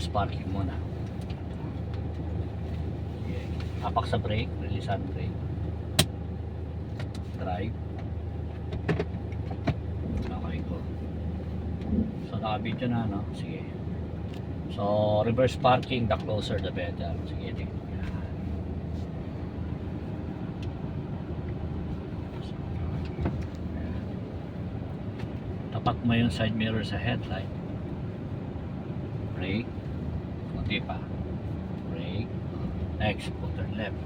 reverse parking muna. Okay. Apak sa brake, release hand brake. Drive. Okay ko. So naka-video na, no? Sige. So reverse parking, the closer the better. Sige, tingnan. Tapat mo yung side mirror sa headlight. Brake. Kunti pa. Brake. Next, turn left.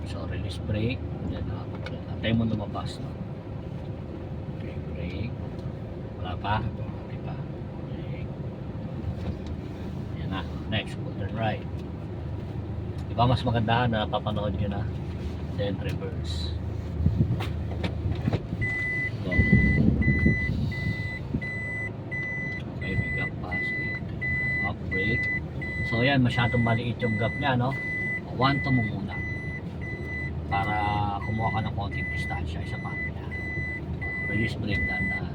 So release brake. Then antay mo lumabas, no? Okay, brake. Wala pa. Kunti pa. Brake. Yan na. Next, turn right. Diba mas maganda na papanood nyo na? Then reverse. Go. Okay, may gap pa. Up, brake. So yan, masyadong maliit yung gap niya, no? 1 to mo muna para kumuha ka ng konting distansya. Isa pa. Release brake na.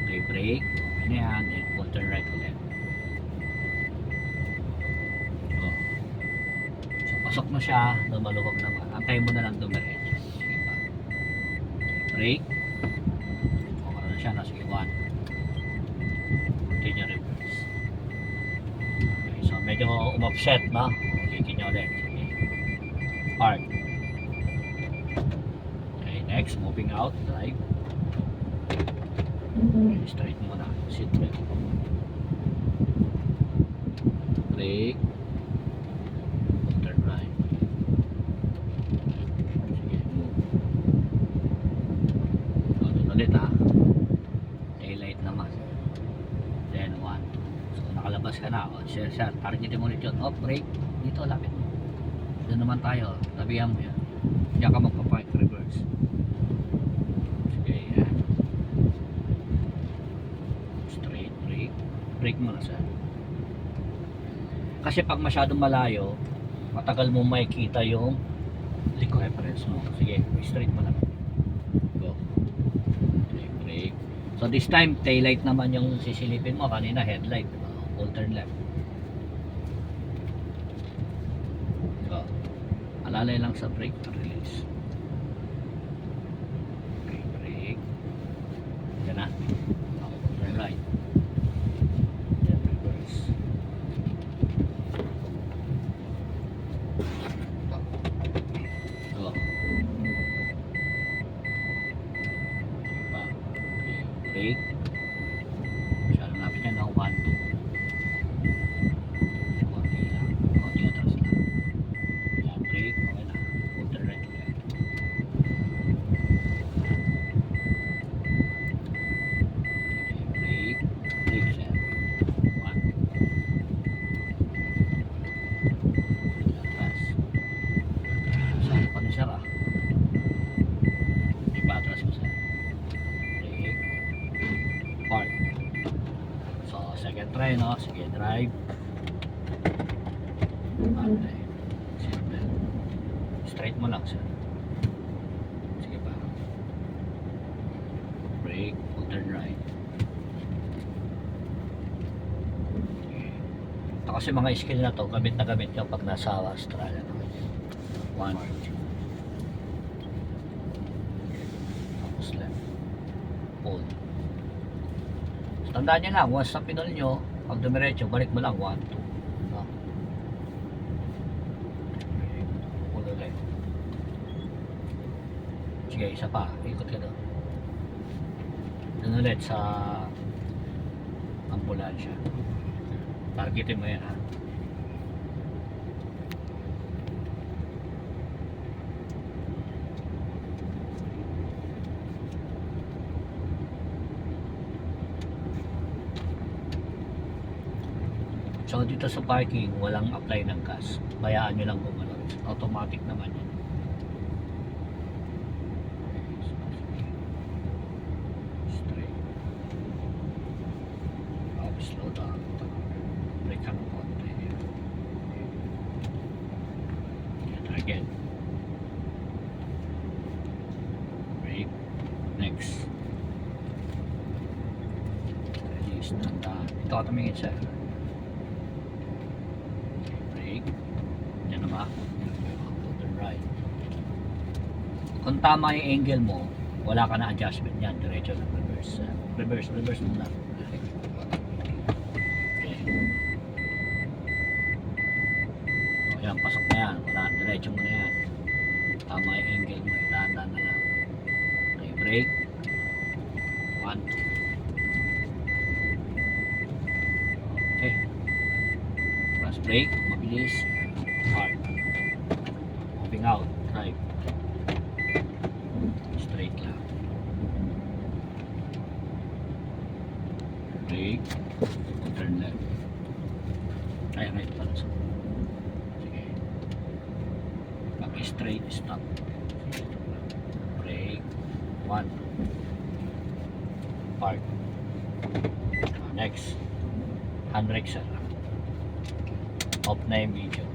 Okay, brake. Okay na yan. Then full turn right ulit. Go. So pasok na siya. Lumaluwag naman. Antayin mo na lang dumiretso. Sige pa. Okay, brake. Okay na siya. Sige, 1. Continue reverse. Okay, so medyo umopset, no? Continue ulit. Sige. Park. Okay, next, moving out, drive. Okay, straight muna, seat belt. Brake. Turn right. Sige, move. So, doon ulit, ha. Taillight naman. Then 1, 2. So, nakalabas ka na. O, sir, targetin mo ulit yun. Off, brake. Dito, lapit mo. Doon naman tayo, tabihan mo yan. Diyan ka magpapark, reverse. Sige, yan. Straight, brake. Brake mo na, sir. Kasi pag masyadong malayo, matagal mo makikita yung likod reference mo. Sige, straight mo na. Go. Okay, brake. So this time, taillight naman yung sisilipin mo. Kanina, headlight. Full turn left. Alalay lang sa brake to release. Okay, brake. Yan na. Turn right. Then reverse. Go. Pa. Okay, brake. Masyadong lapit yan ng 1, 2. Konti lang. Konti atras lang. Brake, okay na. Full turn right ulit. Okay, brake. Brake set. 1. Atras. Saan pa rin siya ka? Hindi pa atras mo siya. Brake. Park. So, second try, no? Sige, drive. Okay. Straight mo lang, sir. Sige pa. Brake, full turn right. Okay. Ito kasi mga skill na to, gamit na gamit yung pag nasa Australia. 1, 2. Tapos left. Pull. So, tandaan nyo lang, once na pinol nyo, pag dumiretso, balik mo lang 1, 2. No? Pull ulit. Sige, isa pa. Ikot ka doon. Doon ulit sa ambulansya. Targetin mo yan, ha. So dito sa parking, walang apply ng gas. Bayaan nyo lang gumalon. Automatic naman yun. Straight. Slow down. Brake ka ng konti. Again. Brake. Next. Release. Mabilis, tandaan. Ito ka tumingin sir. Brake. Yan naman. Turn right. Kung tama yung angle mo, wala ka na adjustment yan. Diretso ng reverse. Reverse muna. Okay. So, yan, pasok na yan. Wala, diretso mo na yan. Tama yung angle mo. Dahan-dahan na lang. Okay, brake. 1, 2. Okay. Press brake. Mabilis. Hard. Moving out. Drive. Straight lang. Brake. Turn left. Ay, right pala. Sige. Pag straight, stop. Brake. 1. Park. Next. Handbrake sir. Off na yung video.